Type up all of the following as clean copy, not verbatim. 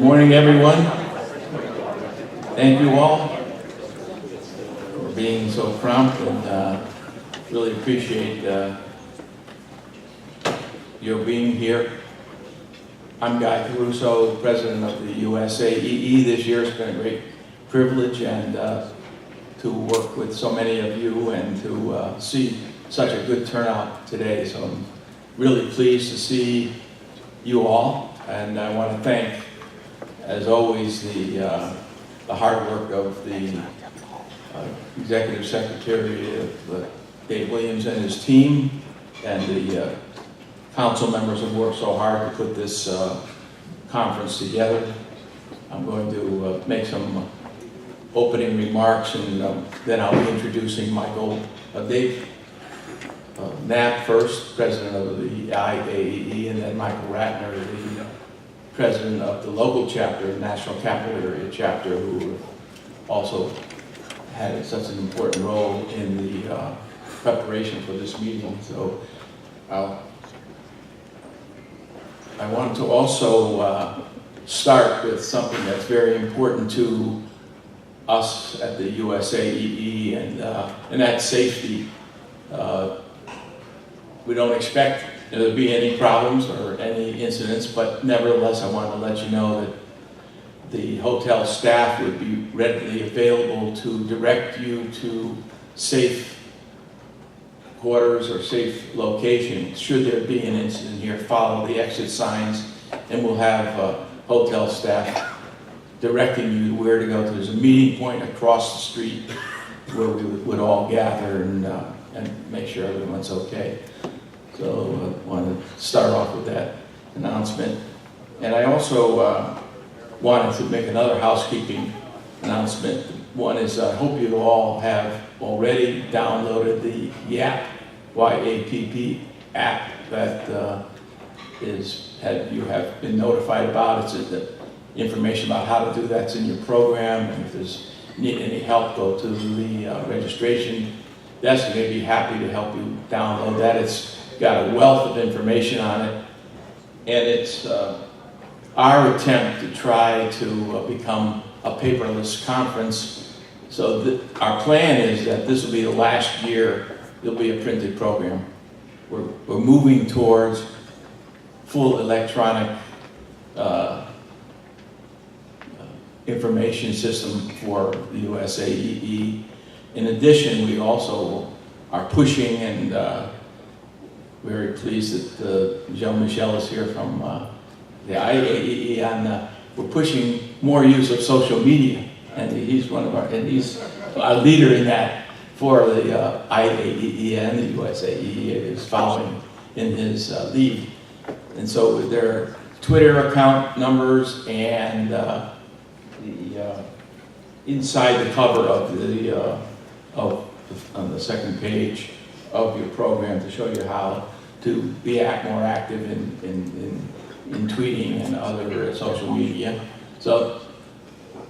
morning, everyone. Thank you all for being so prompt, and really appreciate your being here. I'm Guy Caruso, President of the USAEE. This year it's been a great privilege and to work with so many of you and to see such a good turnout today. So I'm really pleased to see you all, and I want to thank, as always, the hard work of the Executive Secretary of Dave Williams and his team, and the council members have worked so hard to put this conference together. I'm going to make some opening remarks, and then I'll be introducing Dave Knapp first, President of the IAEE, and then Michael Ratner, the President of the local chapter, National Capital Area chapter, who also had such an important role in the preparation for this meeting. So I want to also start with something that's very important to us at the USAEE, and that's safety. We don't expect there to be any problems or any incidents, but nevertheless, I want to let you know that the hotel staff would be readily available to direct you to safe quarters or safe locations. Should there be an incident here, follow the exit signs, and we'll have hotel staff directing you where to go to. There's a meeting point across the street where we would all gather and make sure everyone's okay. So I want to start off with that announcement. And I also wanted to make another housekeeping announcement. One is I hope you all have already downloaded the YAP, Y-A-P-P app that you have been notified about. It's the information about how to do that's in your program, and if there's need any help, go to the registration desk, and they'd be happy to help you download that. It's got a wealth of information on it, and it's our attempt to try to become a paperless conference. So our plan is that this will be the last year there'll be a printed program. We're moving towards full electronic information system for the USAEE. In addition, we also are pushing, and very pleased that Jean-Michel is here from the IAEE, and we're pushing more use of social media, and he's a leader in that for the IAEE, and the USAEE is following in his lead. And so their Twitter account numbers and inside the cover of on the second page of your program to show you how to be more active in tweeting and other social media. So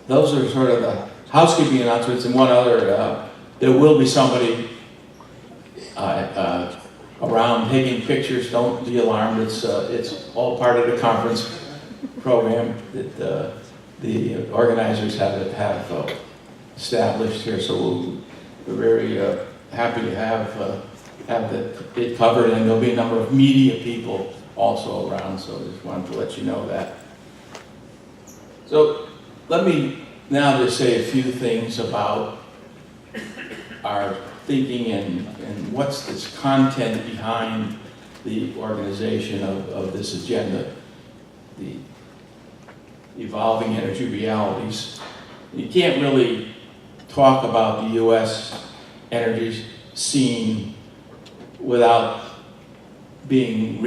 those are sort of the housekeeping announcements. And one other, there will be somebody around taking pictures. Don't be alarmed. It's all part of the conference program that the organizers have established here. So we're very happy to have it covered, and there'll be a number of media people also around, so I just wanted to let you know that. So let me now just say a few things about our thinking and what's this content behind the organization of this agenda, the evolving energy realities. You can't really talk about the U.S. energy scene without being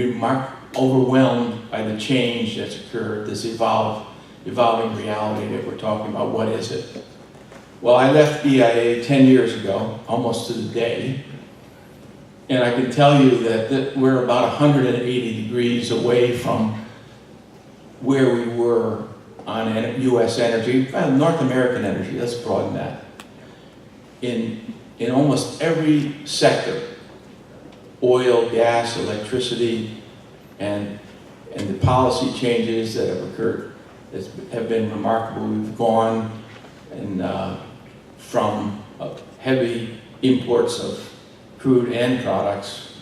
overwhelmed by the change that's occurred, this evolving reality that we're talking about. What is it? Well, I left EIA 10 years ago, almost to the day, and I can tell you that we're about 180 degrees away from where we were on U.S. energy, North American energy, let's broaden that. In almost every sector, oil, gas, electricity, and the policy changes that have occurred have been remarkable. We've gone from heavy imports of crude end products,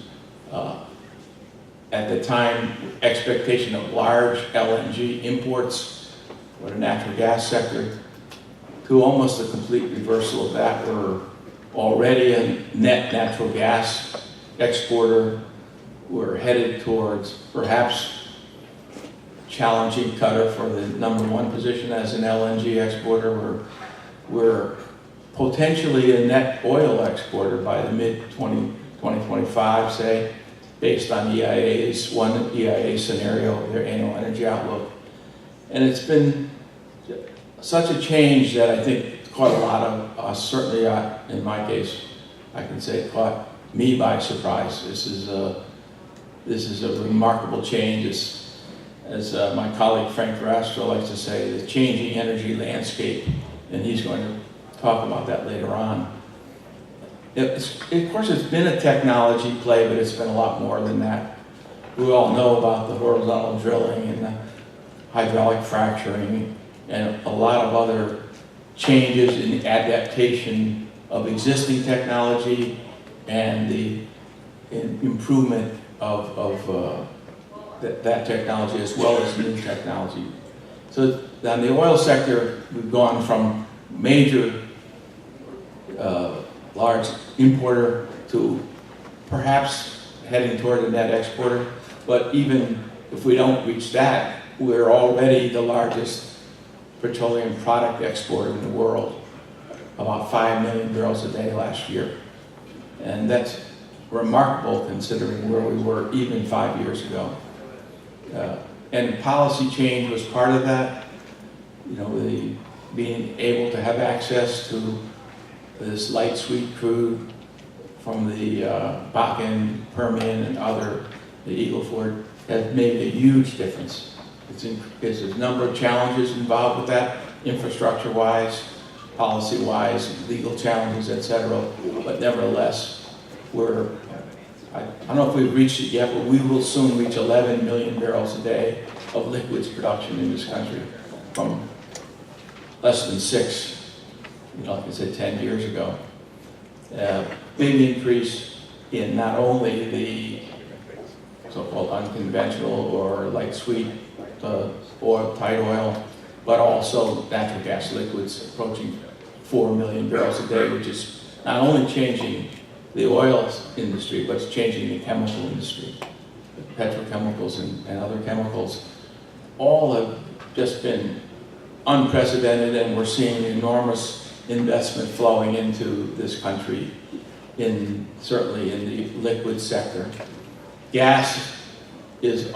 at the time, expectation of large LNG imports for the natural gas sector, to almost a complete reversal of that. We're already a net natural gas exporter. We're headed towards perhaps challenging Qatar for the #1 position as an LNG exporter. We're potentially a net oil exporter by the mid-2025, say, based on one EIA scenario, their annual energy outlook. And it's been such a change that I think caught a lot of us, certainly in my case, I can say it caught me by surprise. This is a remarkable change. As my colleague Frank Verastro likes to say, the changing energy landscape, and he's going to talk about that later on. Of course, it's been a technology play, but it's been a lot more than that. We all know about the horizontal drilling and the hydraulic fracturing and a lot of other changes in the adaptation of existing technology and the improvement of that technology as well as new technology. So on the oil sector, we've gone from major large importer to perhaps heading toward a net exporter. But even if we don't reach that, we're already the largest petroleum product exporter in the world, about 5 million barrels a day last year. And that's remarkable considering where we were even 5 years ago. And policy change was part of that. You know, being able to have access to this light sweet crude from the Bakken, Permian, and the Eagle Ford has made a huge difference. There's a number of challenges involved with that, infrastructure-wise, policy-wise, legal challenges, etc. But nevertheless, I don't know if we've reached it yet, but we will soon reach 11 million barrels a day of liquids production in this country from less than 6, like I said, 10 years ago. Big increase in not only the so-called unconventional or light sweet oil, tight oil, but also natural gas liquids approaching 4 million barrels a day, which is not only changing the oil industry, but it's changing the chemical industry. The petrochemicals and other chemicals all have just been unprecedented, and we're seeing enormous investment flowing into this country, certainly in the liquid sector. Gas is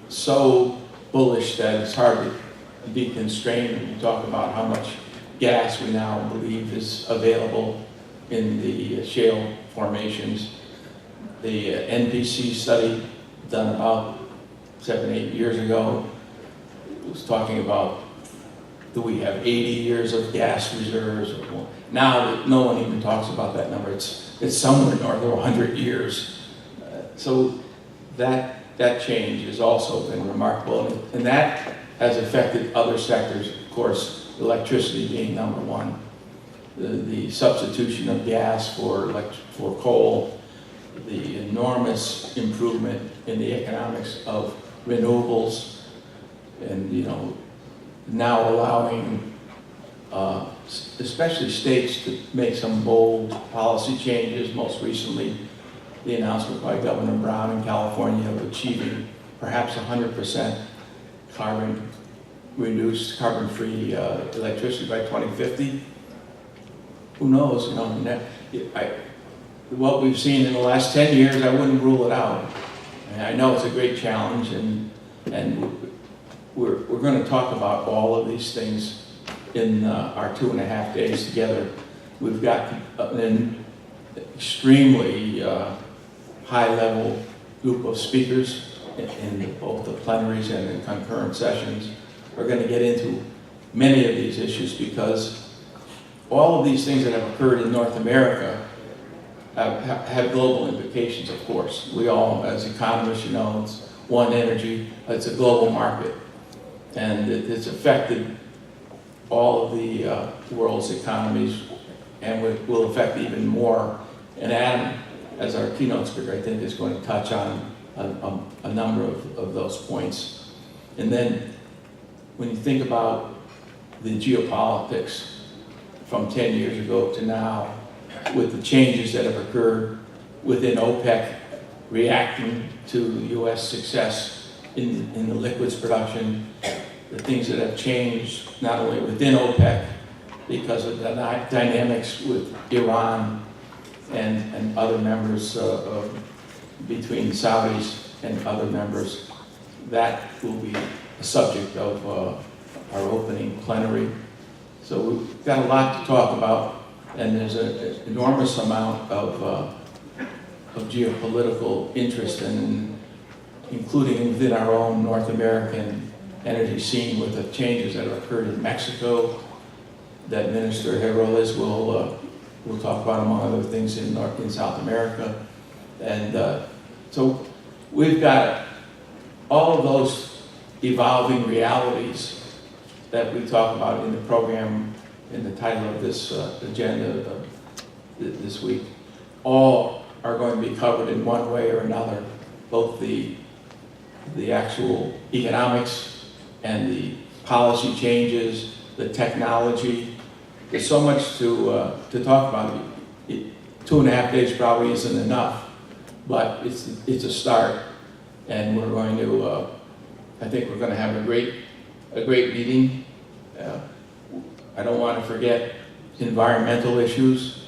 so bullish that it's hard to be constrained when you talk about how much gas we now believe is available in the shale formations. The NPC study done about 7-8 years ago was talking about, do we have 80 years of gas reserves or more? Now no one even talks about that number. It's somewhere north of 100 years. So that change has also been remarkable, and that has affected other sectors, of course, electricity being number one. The substitution of gas for coal, the enormous improvement in the economics of renewables, and now allowing especially states to make some bold policy changes. Most recently, the announcement by Governor Brown in California of achieving perhaps 100% carbon-reduced, carbon-free electricity by 2050. Who knows? What we've seen in the last 10 years, I wouldn't rule it out. I know it's a great challenge, and we're going to talk about all of these things in our 2.5 days together. We've got an extremely high-level group of speakers in both the plenaries and the concurrent sessions. We're going to get into many of these issues because all of these things that have occurred in North America have global implications, of course. We all, as economists, it's one energy, it's a global market. and it's affected all of the world's economies, and will affect even more. And Adam, as our keynote speaker, I think is going to touch on a number of those points. And then when you think about the geopolitics from 10 years ago to now, with the changes that have occurred within OPEC, reacting to U.S. success in the liquids production, the things that have changed not only within OPEC because of the dynamics with Iran and other members between Saudis and other members, that will be a subject of our opening plenary. So we've got a lot to talk about, and there's an enormous amount of geopolitical interest, including within our own North American energy scene, with the changes that have occurred in Mexico, that Minister Heroles will talk about, among other things, in South America. And so we've got all of those evolving realities that we talk about in the program, in the title of this agenda this week. All are going to be covered in one way or another, both the actual economics and the policy changes, the technology. There's so much to talk about. 2.5 days probably isn't enough, but it's a start, and we're going to. I think we're going to have a great meeting. I don't want to forget environmental issues,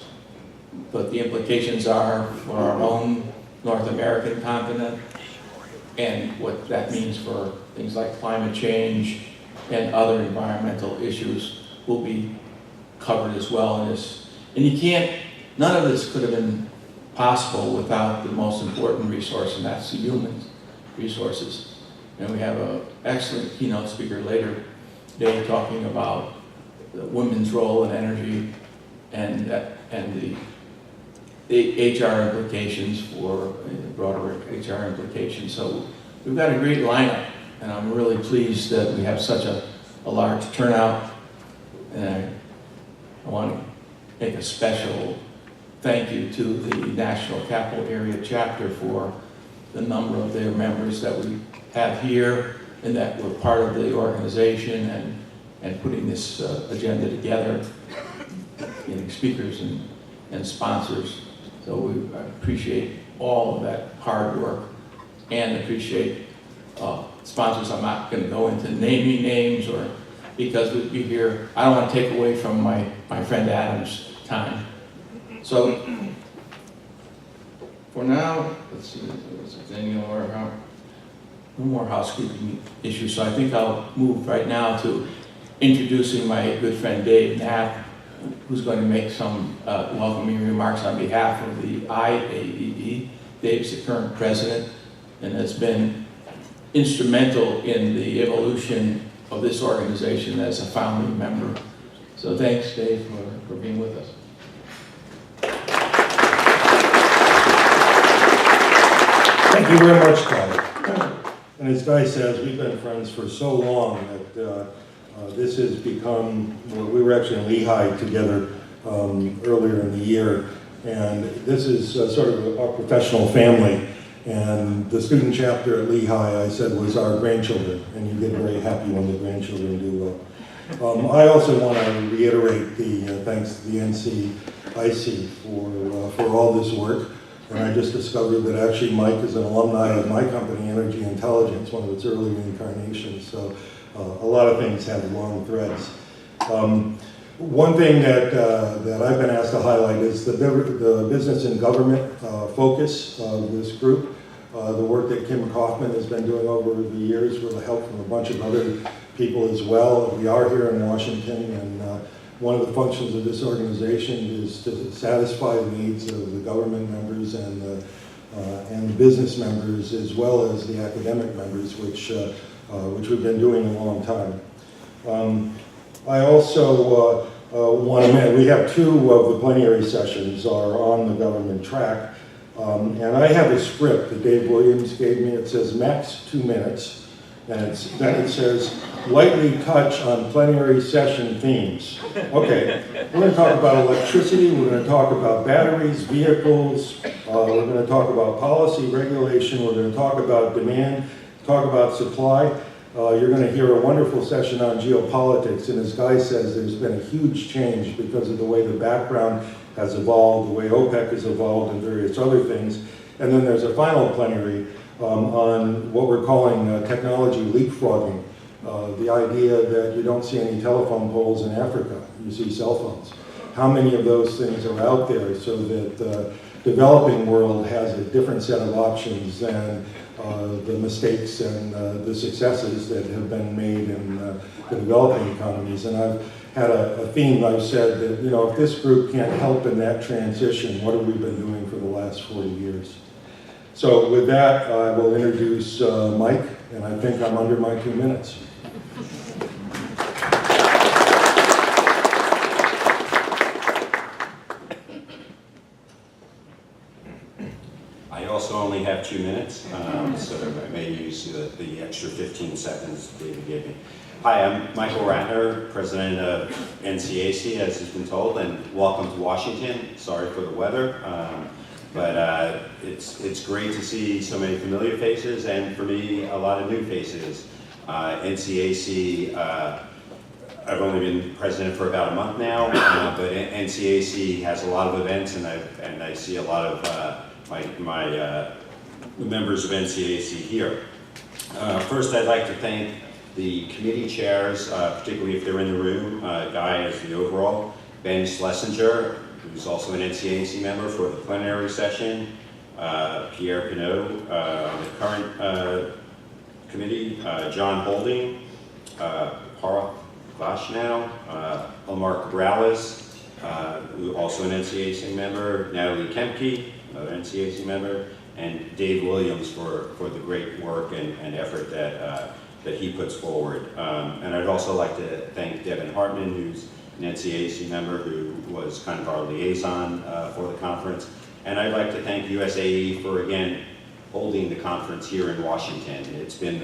but the implications are for our own North American continent, and what that means for things like climate change and other environmental issues will be covered as well in this. And none of this could have been possible without the most important resource, and that's the human resources. And we have an excellent keynote speaker later today talking about the women's role in energy and the HR implications for broader HR implications. So we've got a great lineup, and I'm really pleased that we have such a large turnout. And I want to make a special thank you to the National Capital Area Chapter for the number of their members that we have here, and that were part of the organization and putting this agenda together, speakers and sponsors. So we appreciate all of that hard work, and appreciate sponsors. I'm not going to go into naming names, or because we'd be here. I don't want to take away from my friend Adam's time. So for now, let's see, no more housekeeping issues. So I think I'll move right now to introducing my good friend Dave Knapp, who's going to make some welcoming remarks on behalf of the IAEE. Dave's the current president and has been instrumental in the evolution of this organization as a founding member. So thanks, Dave, for being with us. Thank you very much, Guy. And as Guy says, we've been friends for so long that this has become, we were actually in Lehigh together earlier in the year, and this is sort of our professional family. And the student chapter at Lehigh, I said, was our grandchildren, and you get very happy when the grandchildren do well. I also want to reiterate the thanks to the NCIC for all this work. And I just discovered that actually Mike is an alumni of my company, Energy Intelligence, one of its early incarnations. So a lot of things have long threads. One thing that I've been asked to highlight is the business and government focus of this group. The work that Kim Kaufman has been doing over the years with the help from a bunch of other people as well. We are here in Washington, and one of the functions of this organization is to satisfy the needs of the government members and the business members, as well as the academic members, which we've been doing a long time. I also want to mention, we have 2 of the plenary sessions are on the government track. And I have a script that Dave Williams gave me. It says max 2 minutes. And then it says, lightly touch on plenary session themes. Okay, we're going to talk about electricity, we're going to talk about batteries, vehicles, we're going to talk about policy, regulation, we're going to talk about demand, talk about supply. You're going to hear a wonderful session on geopolitics, and as Guy says, there's been a huge change because of the way the background has evolved, the way OPEC has evolved, and various other things. And then there's a final plenary on what we're calling technology leapfrogging, the idea that you don't see any telephone poles in Africa, you see cell phones. How many of those things are out there so that the developing world has a different set of options than the mistakes and the successes that have been made in the developing economies. And I've had a theme. I've said that, you know, if this group can't help in that transition, what have we been doing for the last 40 years? So with that, I will introduce Mike, and I think I'm under my 2 minutes. I also only have 2 minutes, so I may use the extra 15 seconds David gave me. Hi, I'm Michael Ratner, president of NCAC, as has been told, and welcome to Washington. Sorry for the weather, but it's great to see so many familiar faces, and for me, a lot of new faces. NCAC, I've only been president for about a month now, but NCAC has a lot of events, and I see a lot of the members of NCAC here. First, I'd like to thank the committee chairs, particularly if they're in the room, Guy as the overall, Ben Schlesinger, who's also an NCAC member for the plenary session, Pierre Pinot, the current committee, John Holding, Parth Vashnow, Omar Cabrales, who also an NCAC member, Natalie Kemke, another NCAC member, and Dave Williams for the great work and effort that he puts forward. And I'd also like to thank Devin Hartman, who's an NCAC member who was kind of our liaison for the conference. And I'd like to thank USAEE for, again, holding the conference here in Washington. It's been,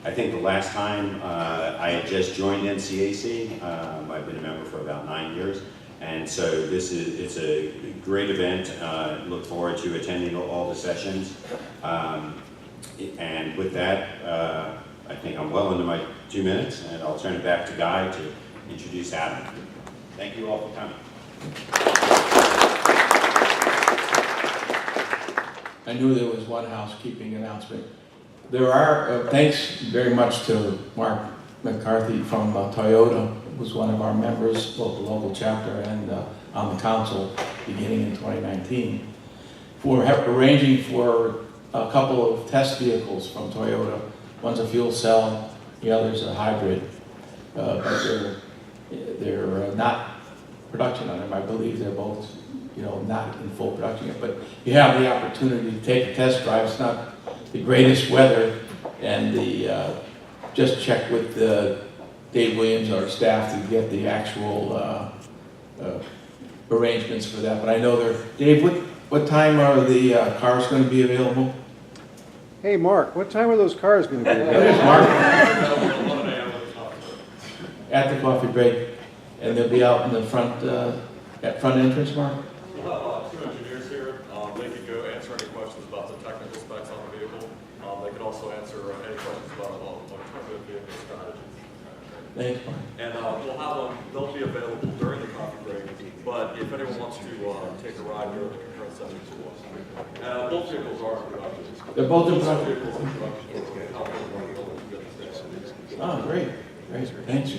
I think the last time I had just joined NCAC, I've been a member for about 9 years. And so it's a great event. Look forward to attending all the sessions. And with that, I think I'm well into my 2 minutes, and I'll turn it back to Guy to introduce Adam. Thank you all for coming. I knew there was one housekeeping announcement. There are, thanks very much to Mark McCarthy from Toyota, who was one of our members, both the local chapter and on the council beginning in 2019, for arranging for a couple of test vehicles from Toyota. One's a fuel cell, the other's a hybrid, but they're not production on them. I believe they're both, you know, not in full production yet, but you have the opportunity to take a test drive. It's not the greatest weather, and just check with Dave Williams, our staff, to get the actual arrangements for that. But I know they're, Dave, what time are the cars going to be available? Hey, Mark, what time are those cars going to be available? There's Mark. At the coffee break, and they'll be out in the front, at front entrance, Mark? We'll have 2 engineers here. They could go answer any questions about the technical specs on the vehicle. They could also answer any questions about alternative vehicle strategies. Thanks, Mark. And we'll have them, they'll be available during the coffee break, but if anyone wants to take a ride during the concurrent session to us. Both vehicles are in production. They're both in Both production? vehicles are in production. Oh, great, great, thanks.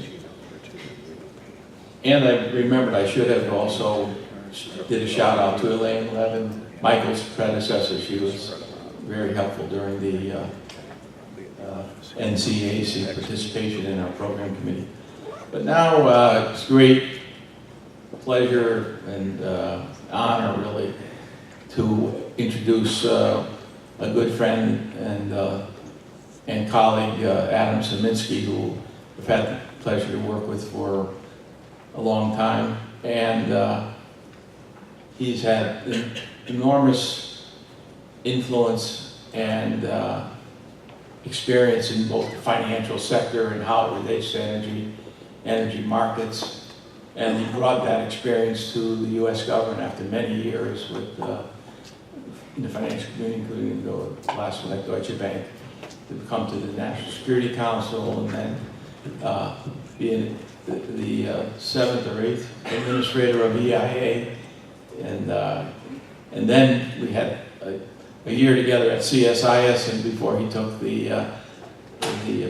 And I remembered I should have also did a shout out to Elaine Levin, Michael's predecessor. She was very helpful during the NCAC participation in our program committee. But now it's great pleasure and honor, really, to introduce a good friend and colleague, Adam Sieminski, who I've had the pleasure to work with for a long time. And he's had enormous influence and experience in both the financial sector and how it relates to energy markets. And he brought that experience to the U.S. government after many years with in the financial community, including the last one at Deutsche Bank, to come to the National Security Council, and then being the 7th or 8th administrator of EIA. And then we had a year together at CSIS, and before he took the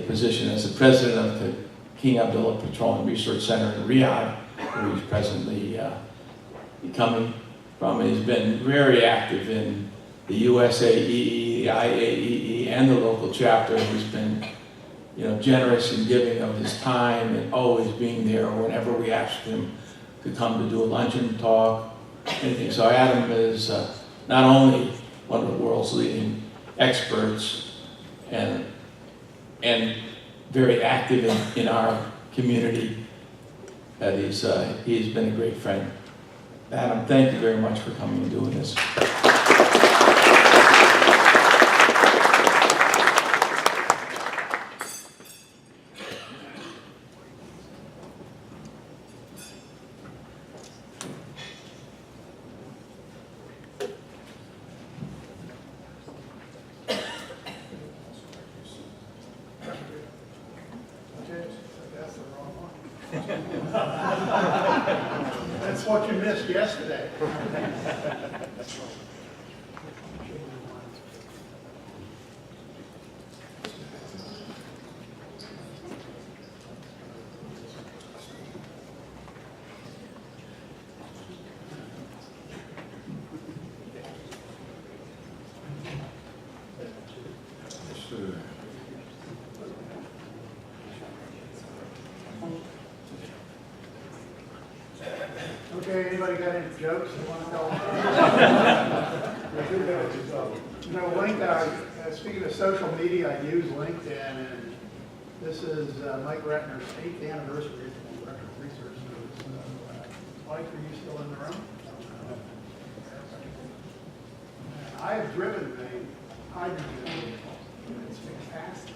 position as the president of the King Abdullah Petroleum Research Center in Riyadh, where he's presently coming from. He's been very active in the USAEE, the IAEE, and the local chapter. He's been, generous in giving of his time and always being there whenever we asked him to come to do a luncheon talk, anything. So Adam is not only one of the world's leading experts and very active in our community, that he's been a great friend. Adam, thank you very much for coming and doing this. That's what you missed yesterday. Okay, anybody got any jokes they want to tell? Speaking of social media, I use LinkedIn, and this is Mike Retner's 8th anniversary of the Research Service. Mike, are you still in the room? I have driven the hydrogen. It's fantastic.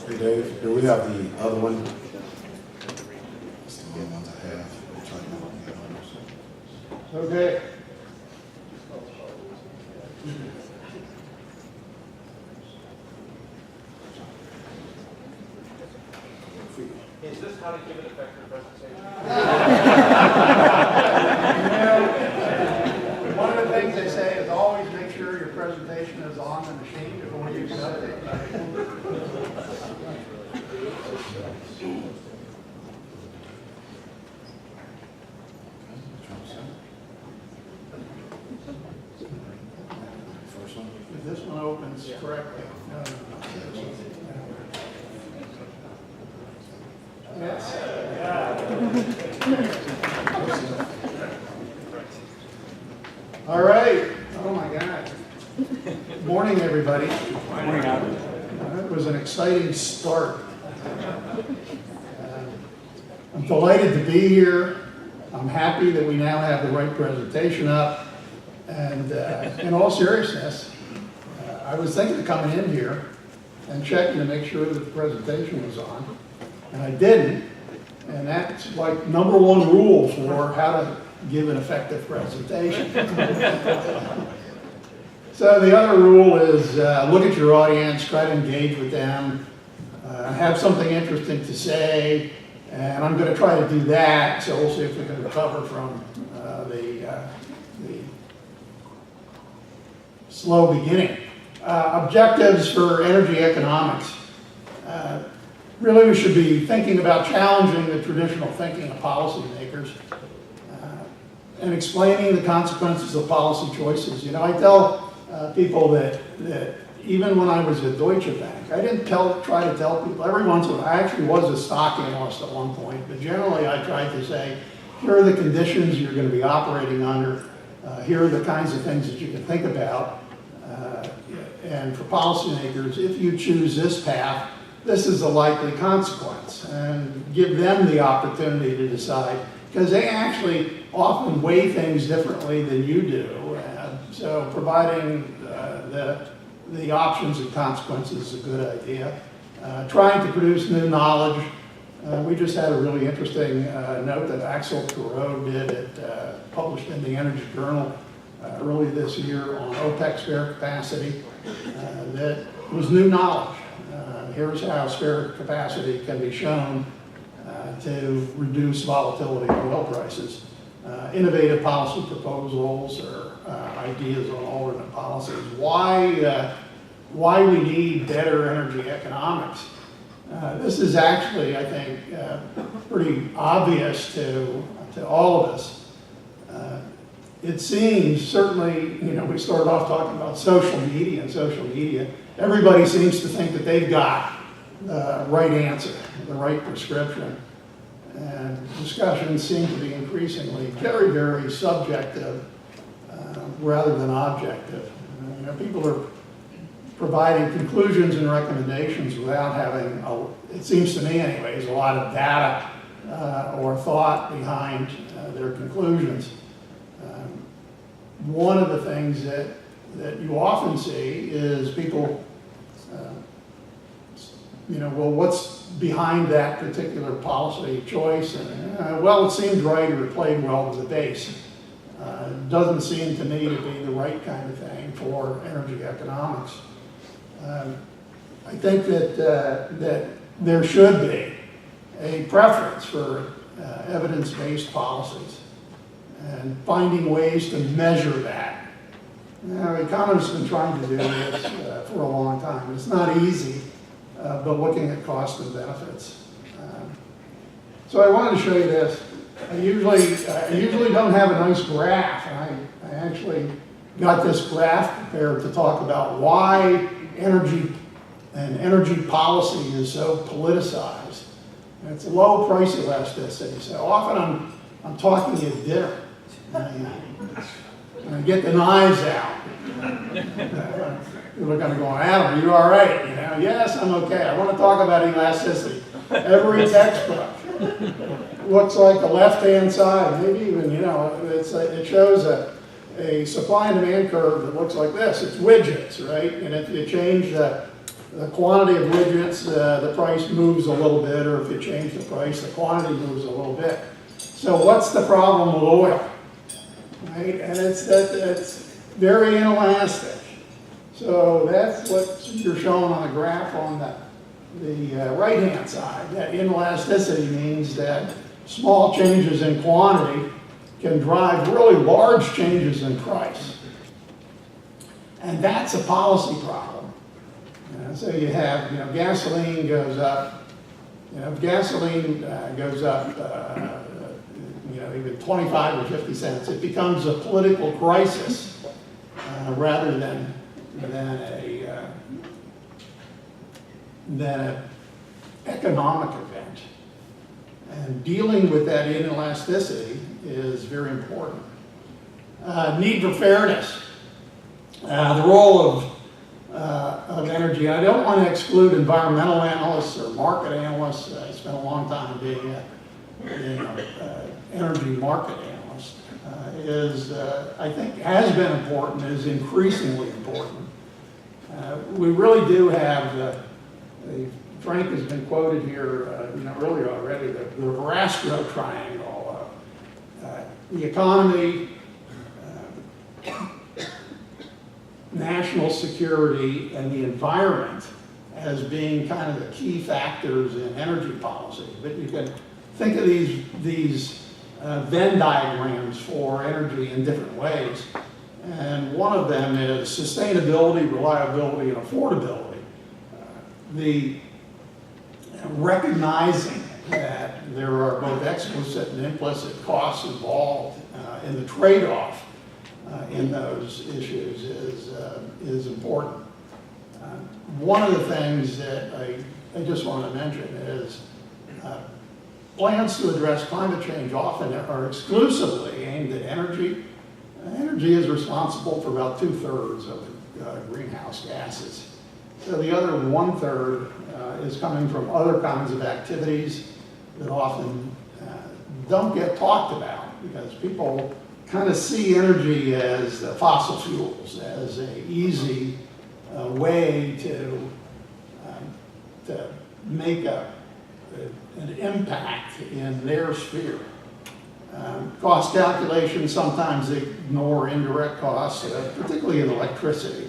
Hey Dave, here we have the other one. It's the only ones I have. We'll try to get others. Okay. Is this how to give an effective presentation? One of the things they say is always make sure your presentation is on the machine before you can update it. First one. If this one opens correctly. Yes. All right. Oh my God. Morning, everybody. Morning. That was an exciting start. I'm delighted to be here. I'm happy that we now have the right presentation up. And in all seriousness, I was thinking of coming in here and checking to make sure that the presentation was on. And I didn't. And that's like #1 rule for how to give an effective presentation. So the other rule is look at your audience, try to engage with them, have something interesting to say, and I'm going to try to do that. So we'll see if we can recover from the slow beginning. Objectives for energy economics. really we should be thinking about challenging the traditional thinking of policymakers and explaining the consequences of policy choices. You know, I tell people that even when I was at Deutsche Bank, I didn't try to tell people, every once in a while, I actually was a stock analyst at one point, but generally I tried to say, here are the conditions you're going to be operating under, here are the kinds of things that you can think about, and for policymakers, if you choose this path, this is a likely consequence, and give them the opportunity to decide, because they actually often weigh things differently than you do. So providing the options and consequences is a good idea. Trying to produce new knowledge. We just had a really interesting note that Axel Perot did, published in the Energy Journal early this year on OPEC spare capacity. That was new knowledge. Here's how spare capacity can be shown to reduce volatility in oil prices. Innovative policy proposals or ideas on alternate policies. Why we need better energy economics. This is actually, I think, pretty obvious to all of us. It seems, certainly, you know, we started off talking about social media and social media. Everybody seems to think that they've got the right answer, the right prescription. And discussions seem to be increasingly very, very subjective rather than objective. You know, people are providing conclusions and recommendations without having, it seems to me anyways, a lot of data or thought behind their conclusions. One of the things that you often see is people, you know, well, what's behind that particular policy choice? And, well, it seemed right or it played well to the base. Doesn't seem to me to be the right kind of thing for energy economics. I think that there should be a preference for evidence-based policies and finding ways to measure that. Now, economists have been trying to do this for a long time. It's not easy, but looking at cost and benefits. So I wanted to show you this. I usually don't have a nice graph, and I actually got this graph prepared to talk about why energy and energy policy is so politicized. And it's low price elasticity. So often I'm talking at dinner. And I get the knives out. People are kind of going, Adam, are you all right? You know, yes, I'm okay. I want to talk about elasticity. Every textbook looks like the left-hand side, maybe even, you know, it shows a supply and demand curve that looks like this. It's widgets, right? And if you change the quantity of widgets, the price moves a little bit, or if you change the price, the quantity moves a little bit. So what's the problem with oil? Right? And it's very inelastic. So that's what you're showing on the graph on the right-hand side. That inelasticity means that small changes in quantity can drive really large changes in price. And that's a policy problem. So you have, you know, gasoline goes up. You know, if gasoline goes up, you know, even 25 or 50 cents, it becomes a political crisis rather than an economic event. And dealing with that inelasticity is very important. Need for fairness. The role of energy. I don't want to exclude environmental analysts or market analysts. I spent a long time being an energy market analyst. I think has been important, is increasingly important. We really do have Frank has been quoted here, you know, earlier already, the Verastro triangle, the economy, national security, and the environment as being kind of the key factors in energy policy. But you can think of these Venn diagrams for energy in different ways. And one of them is sustainability, reliability, and affordability. recognizing that there are both explicit and implicit costs involved in the trade-off in those issues is important. One of the things that I just want to mention is plans to address climate change often are exclusively aimed at energy. Energy is responsible for about 2/3 of the greenhouse gases. So the other 1/3 is coming from other kinds of activities that often don't get talked about because people kind of see energy as the fossil fuels, as an easy way to make an impact in their sphere. Cost calculations sometimes ignore indirect costs, particularly in electricity.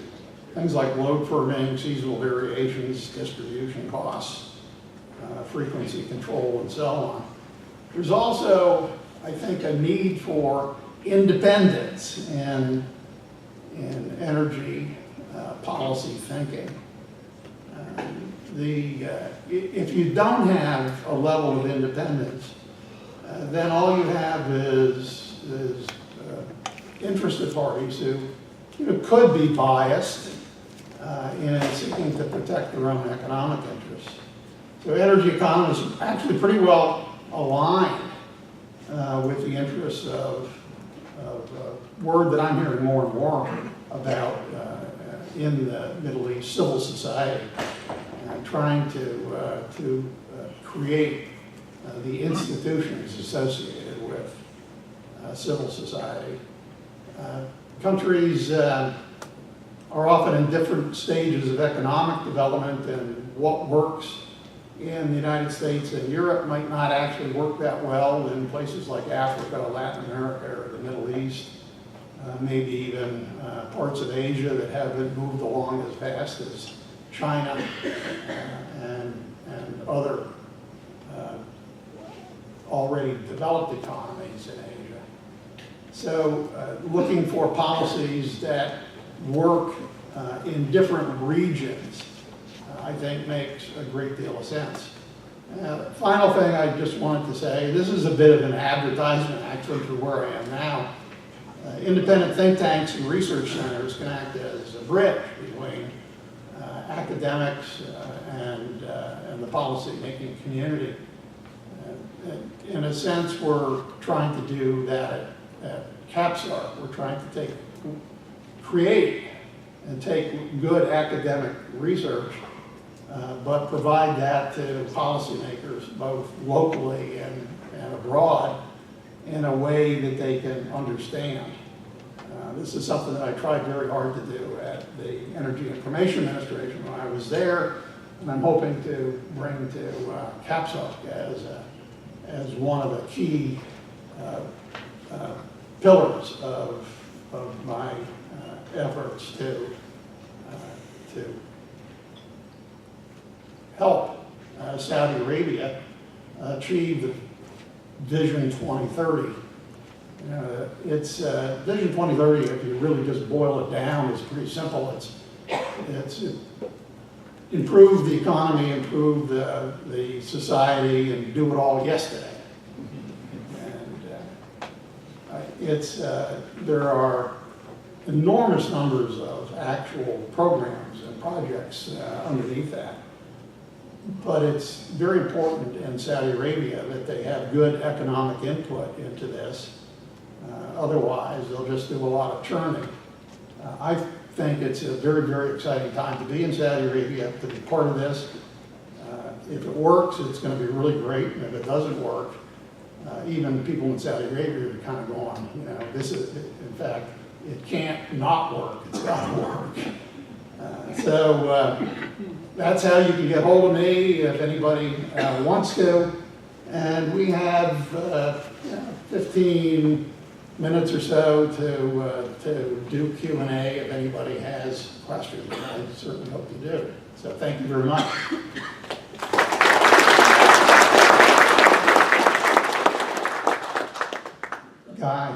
Things like load firming, seasonal variations, distribution costs, frequency control, and so on. There's also, I think, a need for independence in energy policy thinking. If you don't have a level of independence, then all you have is interested parties who could be biased in seeking to protect their own economic interests. So energy economists are actually pretty well aligned with the interests of a word that I'm hearing more and more about in the Middle East, civil society, trying to create the institutions associated with civil society. Countries are often in different stages of economic development, and what works in the United States and Europe might not actually work that well in places like Africa, Latin America, or the Middle East, maybe even parts of Asia that haven't moved along as fast as China and other already developed economies in Asia. So looking for policies that work in different regions, I think makes a great deal of sense. Final thing I just wanted to say, this is a bit of an advertisement actually for where I am now. Independent think tanks and research centers can act as a bridge between academics and the policy-making community. In a sense, we're trying to do that at KAPSARC. We're trying to create and take good academic research, but provide that to policymakers, both locally and abroad, in a way that they can understand. This is something that I tried very hard to do at the Energy Information Administration when I was there, and I'm hoping to bring to KAPSARC as one of the key pillars of my efforts to help Saudi Arabia achieve the Vision 2030. It's Vision 2030, if you really just boil it down, is pretty simple. It's improve the economy, improve the society, and do it all yesterday. And there are enormous numbers of actual programs and projects underneath that. But it's very important in Saudi Arabia that they have good economic input into this. Otherwise, they'll just do a lot of churning. I think it's a very, very exciting time to be in Saudi Arabia, to be part of this. If it works, it's going to be really great. And if it doesn't work, even people in Saudi Arabia are kind of going, this is, in fact, it can't not work. It's got to work. So that's how you can get hold of me if anybody wants to. And we have 15 minutes or so to do Q&A if anybody has questions. I certainly hope you do. So thank you very much. Guy,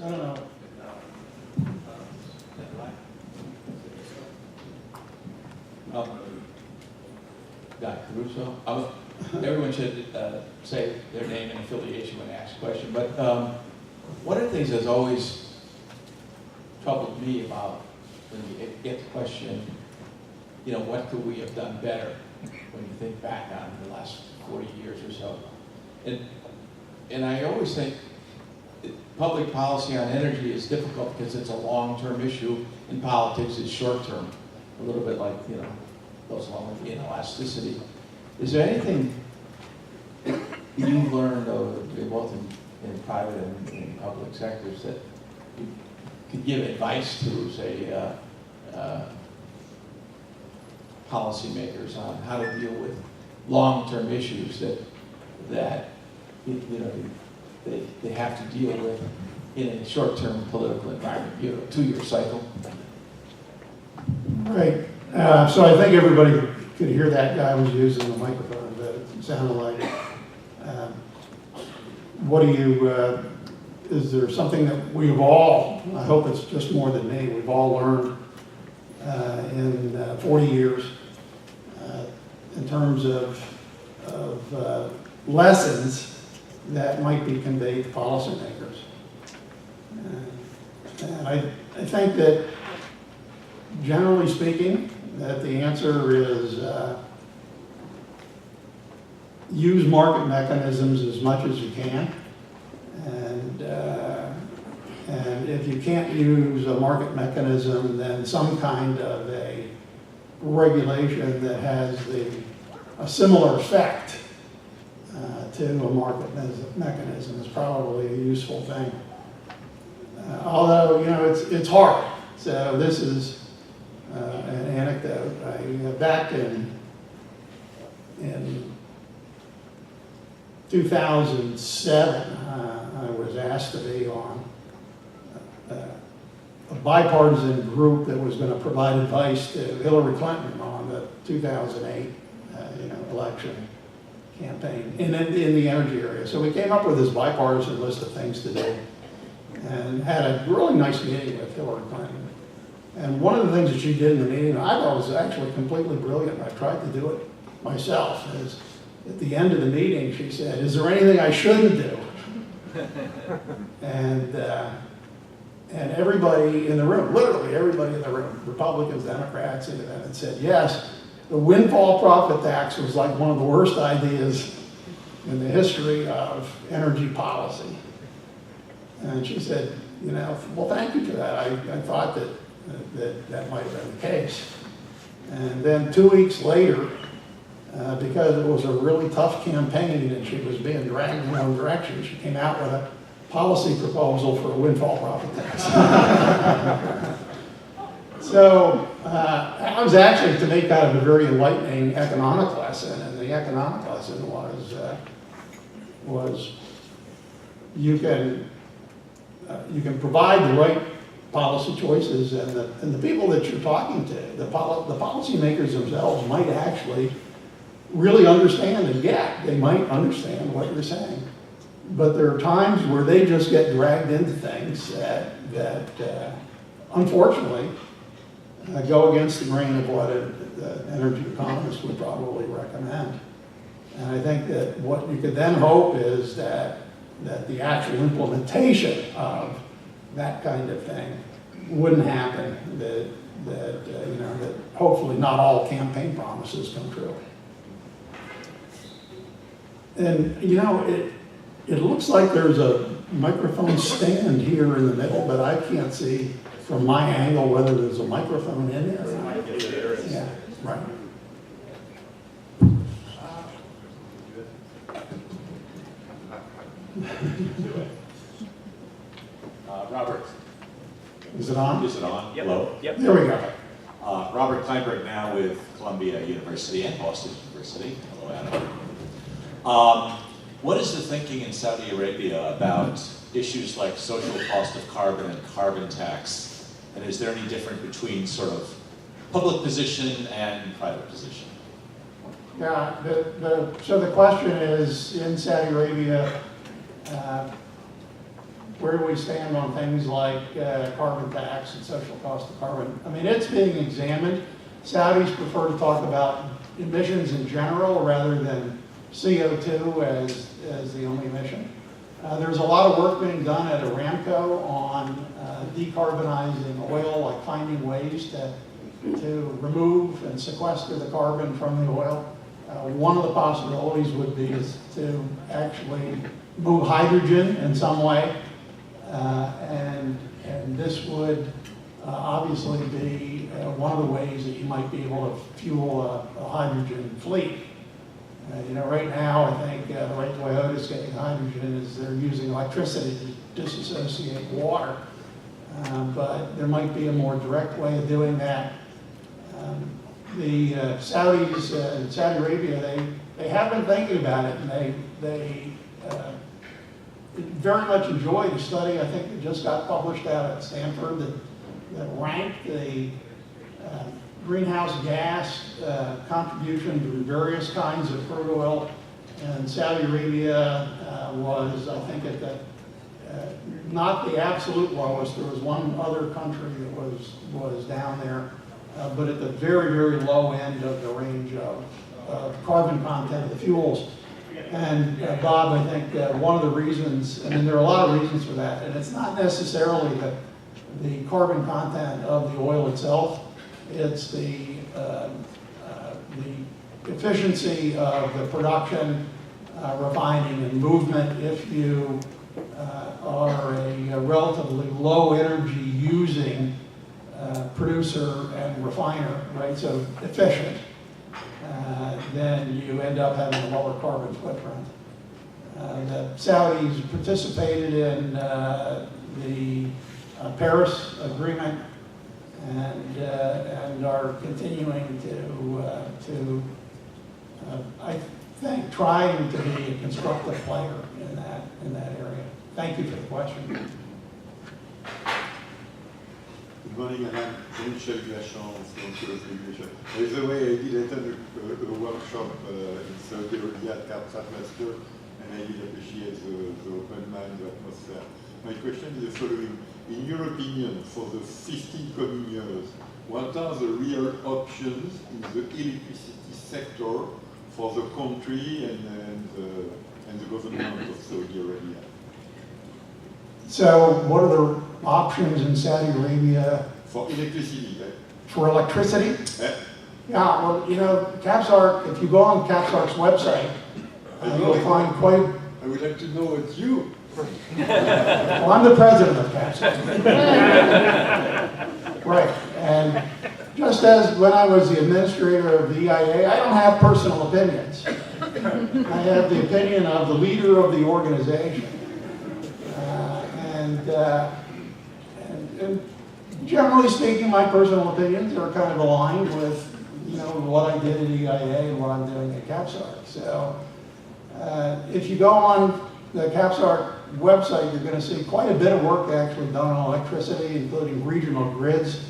I don't know. Guy Caruso. Everyone should say their name and affiliation when asked a question, but one of the things that's always troubled me about when you get the question, you know, what could we have done better when you think back on the last 40 years or so? And I always think public policy on energy is difficult because it's a long-term issue, and politics is short-term, a little bit like, you know, goes along with the inelasticity. Is there anything you've learned over both in private and in public sectors that you could give advice to, say, policymakers on how to deal with long-term issues that you know they have to deal with in a short-term political environment, you know, 2-year cycle? Right. So I think everybody could hear that guy was using the microphone, but it sounded like, what do you, is there something that we've all, I hope it's just more than me, we've all learned in 40 years in terms of lessons that might be conveyed to policymakers? And I think that, generally speaking, that the answer is use market mechanisms as much as you can. And if you can't use a market mechanism, then some kind of a regulation that has a similar effect to a market mechanism is probably a useful thing. Although, you know, it's hard. So this is an anecdote. Back in 2007, I was asked to be on a bipartisan group that was going to provide advice to Hillary Clinton on the 2008 election campaign in the energy area. So we came up with this bipartisan list of things to do and had a really nice meeting with Hillary Clinton. And one of the things that she did in the meeting, I thought was actually completely brilliant. I tried to do it myself. Is at the end of the meeting, she said, "Is there anything I shouldn't do?" And everybody in the room, literally everybody in the room, Republicans, Democrats, Independents, said, yes, the windfall profit tax was like one of the worst ideas in the history of energy policy. And she said, you know, well, thank you for that. I thought that might have been the case. And then 2 weeks later, because it was a really tough campaign and she was being dragged in one direction, she came out with a policy proposal for a windfall profit tax. So I was actually to make kind of a very enlightening economic lesson, and the economic lesson was you can provide the right policy choices, and the people that you're talking to, the policymakers themselves might actually really understand and get. They might understand what you're saying. But there are times where they just get dragged into things that unfortunately, go against the grain of what an energy economist would probably recommend. And I think that what you could then hope is that the actual implementation of that kind of thing wouldn't happen, that hopefully not all campaign promises come true. And, you know, it looks like there's a microphone stand here in the middle, but I can't see from my angle whether there's a microphone in there or not. Yeah, right. Robert. Is it on? Is it on? Yep. Hello? Yep. There we go. Robert Kleinberg now with Columbia University and Boston University. Hello, Adam. What is the thinking in Saudi Arabia about issues like social cost of carbon and carbon tax? And is there any difference between sort of public position and private position? Yeah, so the question is, in Saudi Arabia, where do we stand on things like carbon tax and social cost of carbon? I mean, it's being examined. Saudis prefer to talk about emissions in general rather than CO2 as the only emission. There's a lot of work being done at Aramco on decarbonizing oil, like finding ways to remove and sequester the carbon from the oil. One of the possibilities would be is to actually move hydrogen in some way, and this would obviously be one of the ways that you might be able to fuel a hydrogen fleet. You know, right now, I think the way Toyota's getting hydrogen is they're using electricity to disassociate water. But there might be a more direct way of doing that. The Saudis in Saudi Arabia, they have been thinking about it, and they very much enjoy the study. I think it just got published out at Stanford that ranked the greenhouse gas contribution to various kinds of crude oil, and Saudi Arabia was, I think, at the not the absolute lowest. There was one other country that was down there, but at the very, very low end of the range of carbon content of the fuels. And Bob, I think one of the reasons, and there are a lot of reasons for that, and it's not necessarily the carbon content of the oil itself. It's the efficiency of the production, refining, and movement. If you are a relatively low energy using producer and refiner, right, so efficient, then you end up having a lower carbon footprint. The Saudis participated in the Paris Agreement and are continuing to I think, trying to be a constructive player in that area. Thank you for the question. Good morning, Alan. Michel Glachance, Regulation. By the way, I did attend a workshop in Saudi Arabia at KAPSARC last year, and I did appreciate the open mind, the atmosphere. My question is the following. In your opinion, for the 15 coming years, what are the real options in the electricity sector for the country and the government of Saudi Arabia? So what are the options in Saudi Arabia? For electricity, right? For electricity? Yeah. Yeah, well, you know, KAPSARC, if you go on KAPSARC's website, you'll find quite... I would like to know what you... Well, I'm the president of KAPSARC. Right, and just as when I was the administrator of the EIA, I don't have personal opinions. I have the opinion of the leader of the organization. And generally speaking, my personal opinions are kind of aligned with, you know, what I did at EIA and what I'm doing at KAPSARC. So if you go on the KAPSARC website, you're going to see quite a bit of work actually done on electricity, including regional grids.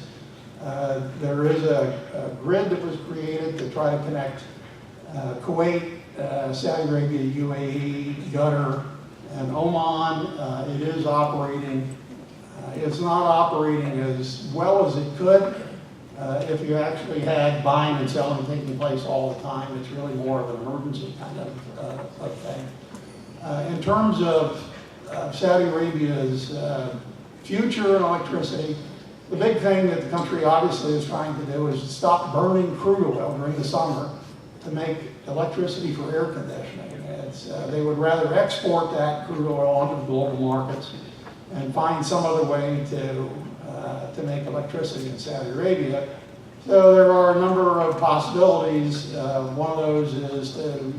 There is a grid that was created to try to connect Kuwait, Saudi Arabia, UAE, Qatar, and Oman. It is operating. It's not operating as well as it could if you actually had buying and selling taking place all the time. It's really more of an emergency kind of thing. In terms of Saudi Arabia's future in electricity, the big thing that the country obviously is trying to do is stop burning crude oil during the summer to make electricity for air conditioning. They would rather export that crude oil onto the global markets and find some other way to make electricity in Saudi Arabia. So there are a number of possibilities. One of those is to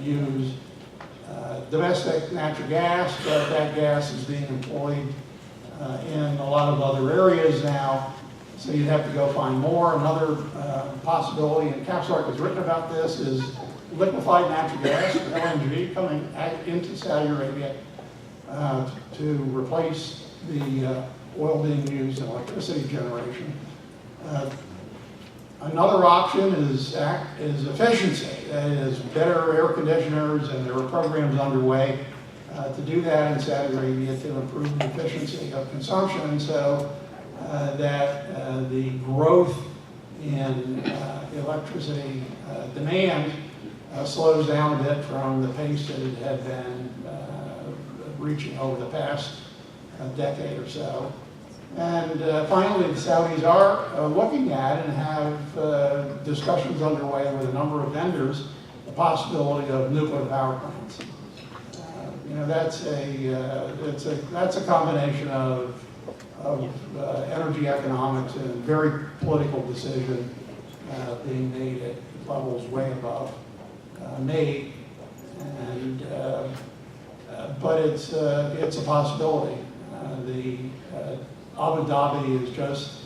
use domestic natural gas, but that gas is being employed in a lot of other areas now, so you'd have to go find more. Another possibility, and KAPSARC has written about this, is liquefied natural gas, LNG, coming into Saudi Arabia to replace the oil being used in electricity generation. Another option is efficiency, that is better air conditioners, and there are programs underway to do that in Saudi Arabia to improve the efficiency of consumption so that the growth in electricity demand slows down a bit from the pace that it had been reaching over the past decade or so. And finally, the Saudis are looking at and have discussions underway with a number of vendors the possibility of nuclear power plants. You know, that's a combination of energy economics and very political decision being made at levels way above me. And but it's a possibility. Abu Dhabi is just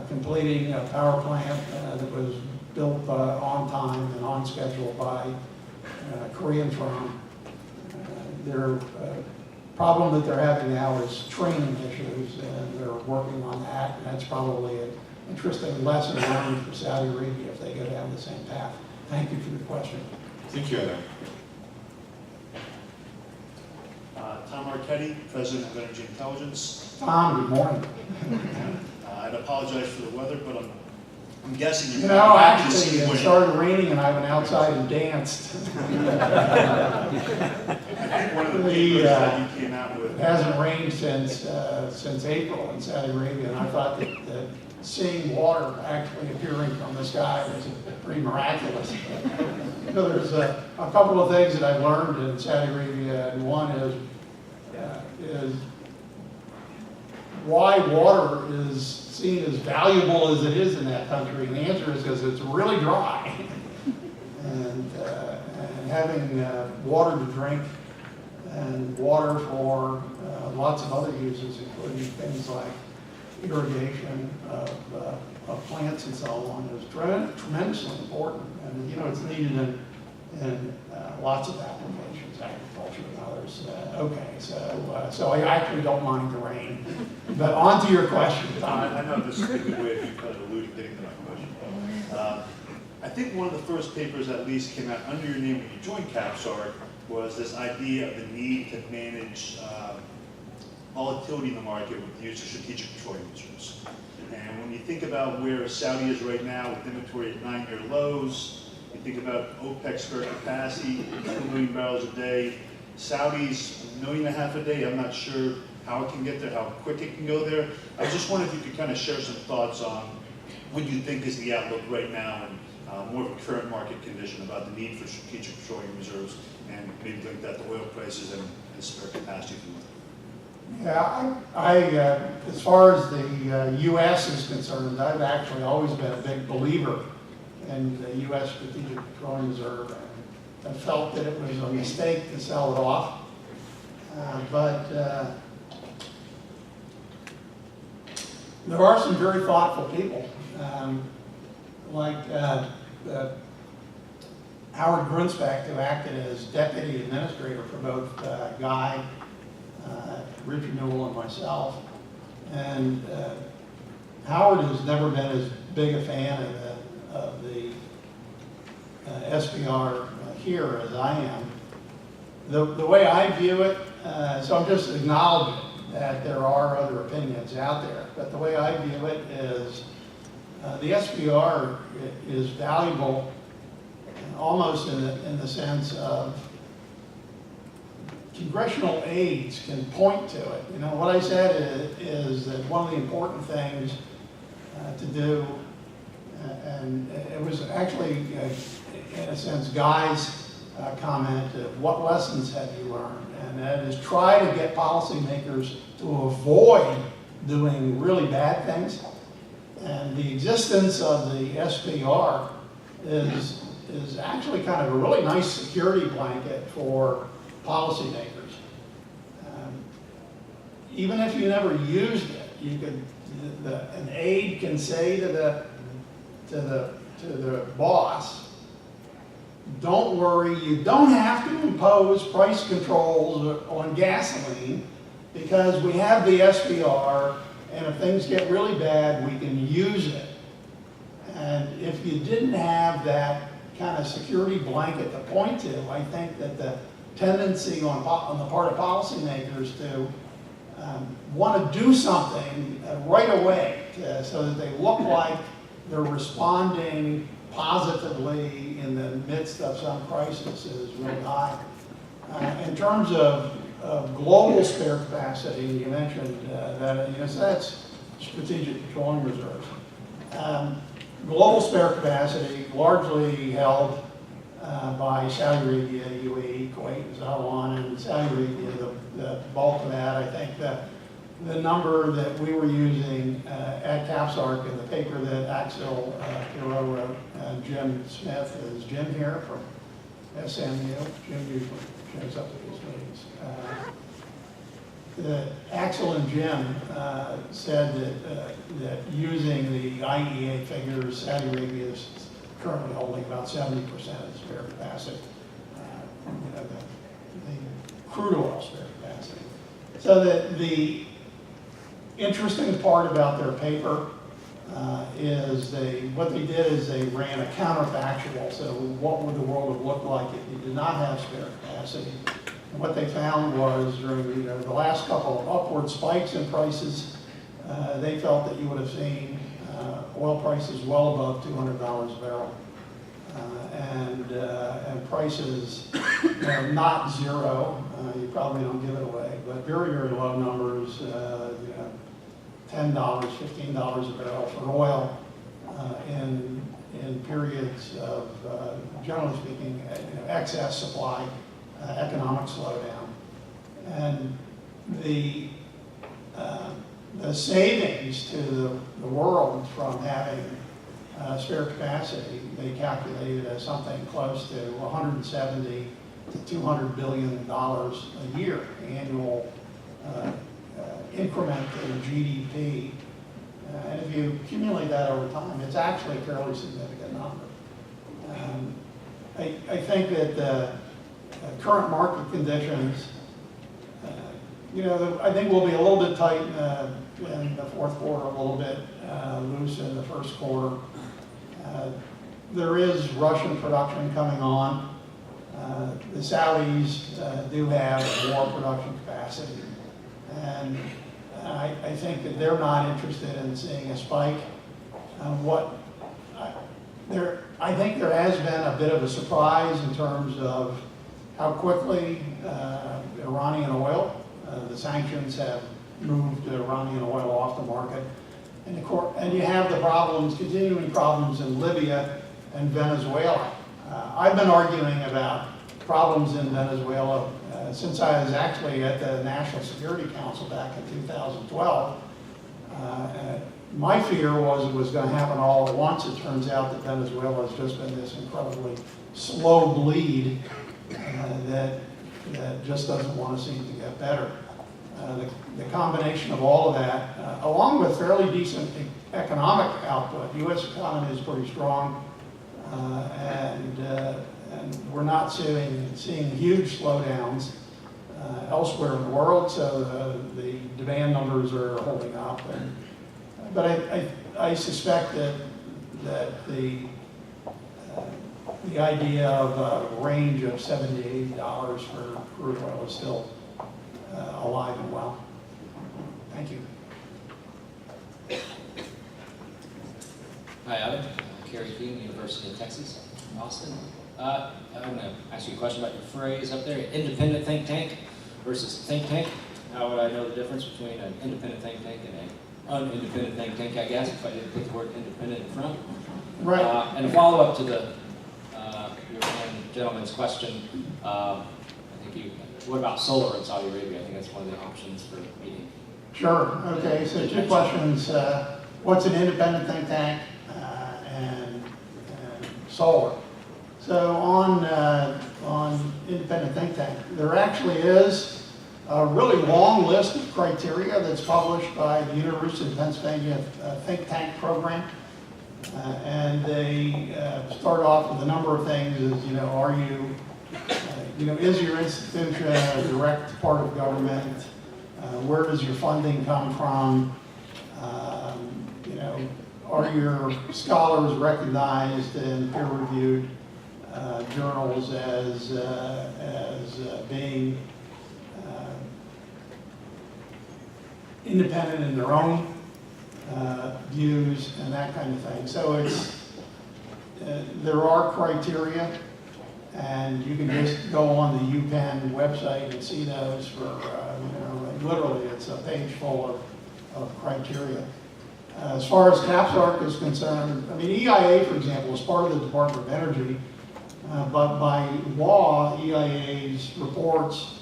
completing a power plant that was built on time and on schedule by a Korean firm. Their problem that they're having now is training issues, and they're working on that. And that's probably an interesting lesson learned for Saudi Arabia if they go down the same path. Thank you for the question. Thank you, Adam. Tom Marchetti, President of Energy Intelligence. Tom, good morning. I'd apologize for the weather, but I'm guessing You you're know, happy to actually, see it winning. started raining and I went outside and danced. I think one of the papers that you came out with. It hasn't rained since April in Saudi Arabia, and I thought that seeing water actually appearing from the sky was pretty miraculous. You know, there's a couple of things that I've learned in Saudi Arabia, and one is why water is seen as valuable as it is in that country, and the answer is because it's really dry. And having water to drink and water for lots of other uses, including things like irrigation of plants and so on, is tremendously important. And you know, it's needed in lots of applications, agriculture and others. So I actually don't mind the rain. But on to your question, Tom. I know this is a good way of you kind of alluding, getting to my question. I think one of the first papers that at least came out under your name when you joined KAPSARC was this idea of the need to manage volatility in the market with the use of strategic petroleum reserves. And when you think about where Saudi is right now with inventory at 9-year lows, you think about OPEC's spare capacity, 2 million barrels a day, Saudi's 1.5 million a day. I'm not sure how it can get there, how quick it can go there. I was just wondering if you could kind of share some thoughts on what you think is the outlook right now and more of a current market condition about the need for strategic petroleum reserves and maybe link that to oil prices and spare capacity. Yeah, as far as the U.S. is concerned, I've actually always been a big believer in the U.S. Strategic Petroleum Reserve. I felt that it was a mistake to sell it off, but there are some very thoughtful people, like Howard Grunsbeck, who acted as deputy administrator for both Guy, Richard Newell, and myself. And Howard has never been as big a fan of the SPR here as I am. The way I view it, so I'm just acknowledging that there are other opinions out there, but the way I view it is the SPR is valuable almost in the sense of congressional aides can point to it. You know, what I said is that one of the important things to do, and it was actually, in a sense, Guy's comment of what lessons have you learned, and that is try to get policymakers to avoid doing really bad things. And the existence of the SPR is actually kind of a really nice security blanket for policymakers. Even if you never used it, you could, an aide can say to the boss, don't worry, you don't have to impose price controls on gasoline because we have the SPR, and if things get really bad, we can use it. And if you didn't have that kind of security blanket to point to, I think that the tendency on the part of policymakers to want to do something right away so that they look like they're responding positively in the midst of some crisis is really high. In terms of global spare capacity, you mentioned that, so that's strategic petroleum reserves. Global spare capacity largely held by Saudi Arabia, UAE, Kuwait, and so on, and Saudi Arabia, the bulk of that. I think the number that we were using at KAPSARC in the paper that Axel Hero wrote, Jim Smith, is Jim here from SMU. Jim usually shows up at these meetings. Axel and Jim said that using the IEA figures, Saudi Arabia is currently holding about 70% of spare capacity, the crude oil spare capacity. So the interesting part about their paper is what they did is they ran a counterfactual. So what would the world have looked like if you did not have spare capacity? And what they found was during the last couple of upward spikes in prices, they felt that you would have seen oil prices well above $200 a barrel, and prices not zero. You probably don't give it away, but very, very low numbers. $10, $15 a barrel for oil in periods of, generally speaking, excess supply, economic slowdown. And the savings to the world from having spare capacity, they calculated as something close to $170 to $200 billion a year, annual increment in GDP. And if you accumulate that over time, it's actually a fairly significant number. I think that the current market conditions, I think we'll be a little bit tight in the fourth quarter, a little bit loose in the first quarter. There is Russian production coming on. The Saudis do have more production capacity. And I think that they're not interested in seeing a spike. I think there has been a bit of a surprise in terms of how quickly Iranian oil, the sanctions have moved Iranian oil off the market. And you have the continuing problems in Libya and Venezuela. I've been arguing about problems in Venezuela since I was actually at the National Security Council back in 2012. My fear was it was going to happen all at once. It turns out that Venezuela has just been this incredibly slow bleed that just doesn't want to seem to get better. The combination of all of that, along with fairly decent economic output, U.S. economy is pretty strong, and we're not seeing huge slowdowns elsewhere in the world, so the demand numbers are holding up. But I suspect that the idea of a range of $70 to $80 for crude oil is still alive and well. Thank you. Hi, Adam. Kerry King, University of Texas, Austin. I'm going to ask you a question about your phrase up there, independent think tank versus think tank. How would I know the difference between an independent think tank and an unindependent think tank, I guess, if I didn't put the word independent in front? Right. And a follow-up to your gentleman's question, what about solar in Saudi Arabia? I think that's one of the options for meeting. Sure. Okay, so two questions. What's an independent think tank and solar? So on independent think tank, there actually is a really long list of criteria that's published by the University of Pennsylvania think tank program. And they start off with a number of things is your institution a direct part of government? Where does your funding come from? Are your scholars recognized in peer-reviewed journals as being independent in their own views and that kind of thing? So there are criteria, and you can just go on the UPenn website and see those for, literally it's a page full of criteria. As far as KAPSARC is concerned, I mean, EIA, for example, is part of the Department of Energy, but by law, EIA's reports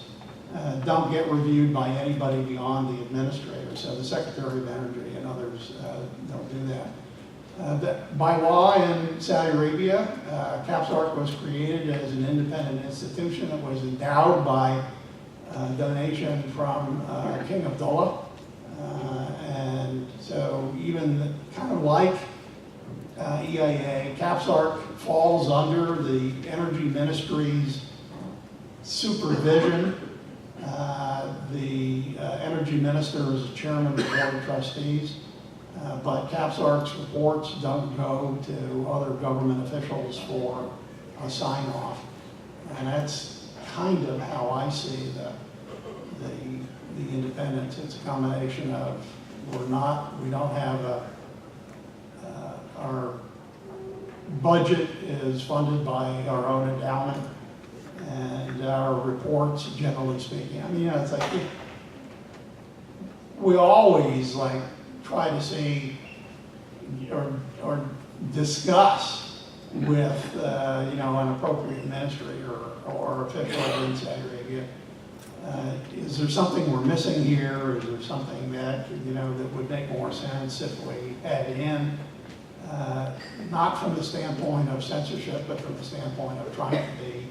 don't get reviewed by anybody beyond the administrator. So the Secretary of Energy and others don't do that. By law in Saudi Arabia, KAPSARC was created as an independent institution that was endowed by donation from King Abdullah. And so even kind of like EIA, KAPSARC falls under the Energy Ministry's supervision. The Energy Minister is the chairman of the Board of Trustees, but KAPSARC's reports don't go to other government officials for a sign-off. And that's kind of how I see the independence. It's a combination of we don't have our budget is funded by our own endowment, and our reports, generally speaking, I mean, it's like we always like try to see or discuss with an appropriate ministry or official in Saudi Arabia. Is there something we're missing here? Is there something that that would make more sense if we add in? Not from the standpoint of censorship, but from the standpoint of trying to be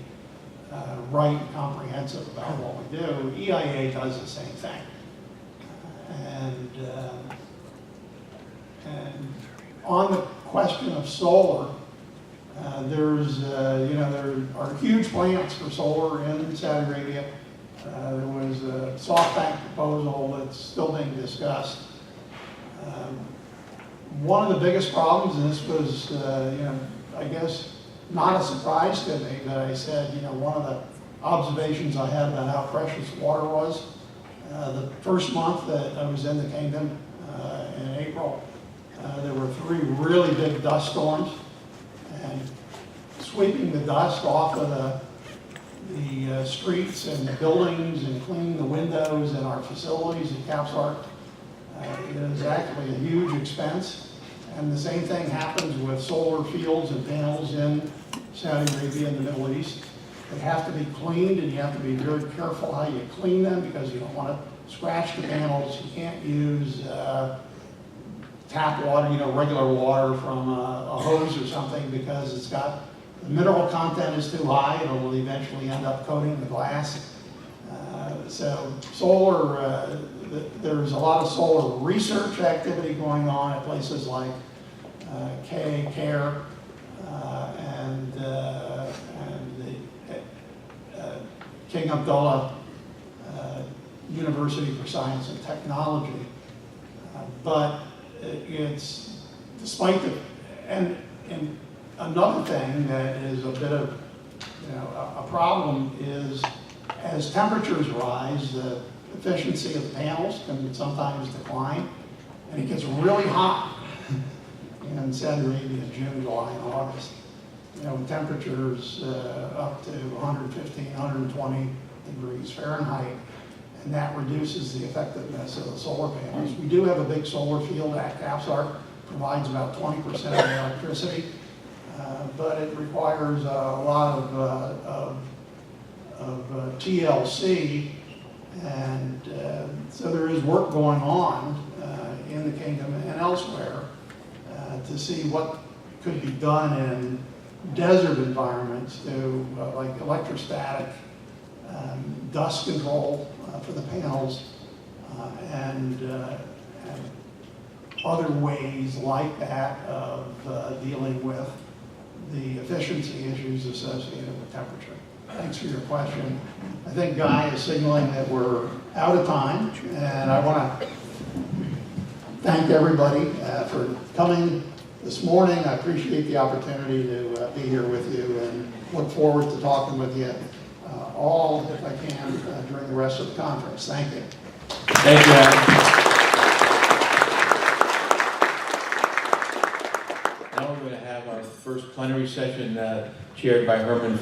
right and comprehensive about what we do. EIA does the same thing, and on the question of solar, there are huge plans for solar in Saudi Arabia. There was a SoftBank proposal that's still being discussed. One of the biggest problems, and this was, I guess, not a surprise to me, but I said, one of the observations I had about how precious water was, the first month that I was in the kingdom in April, there were 3 really big dust storms, and sweeping the dust off of the streets and the buildings and cleaning the windows in our facilities at KAPSARC is actually a huge expense. And the same thing happens with solar fields and panels in Saudi Arabia and the Middle East. They have to be cleaned, and you have to be very careful how you clean them because you don't want to scratch the panels. You can't use tap water, regular water from a hose or something, because it's got the mineral content is too high. It'll eventually end up coating the glass. So solar, there's a lot of solar research activity going on at places like CARE and the King Abdullah University for Science and Technology. But it's, despite and another thing that is a bit of a problem is, as temperatures rise, the efficiency of the panels can sometimes decline, and it gets really hot in Saudi Arabia in June, July, and August. Temperatures up to 115, 120 degrees Fahrenheit, and that reduces the effectiveness of the solar panels. We do have a big solar field at KAPSARC, provides about 20% of the electricity, but it requires a lot of TLC, and so there is work going on in the kingdom and elsewhere to see what could be done in desert environments to like electrostatic dust control for the panels and other ways like that of dealing with the efficiency issues associated with temperature. Thanks for your question. I think Guy is signaling that we're out of time, and I want to thank everybody for coming this morning. I appreciate the opportunity to be here with you, and look forward to talking with you all, if I can, during the rest of the conference. Thank you. Thank you, Adam. Now we're going to have our first plenary. plenary session chaired by Herman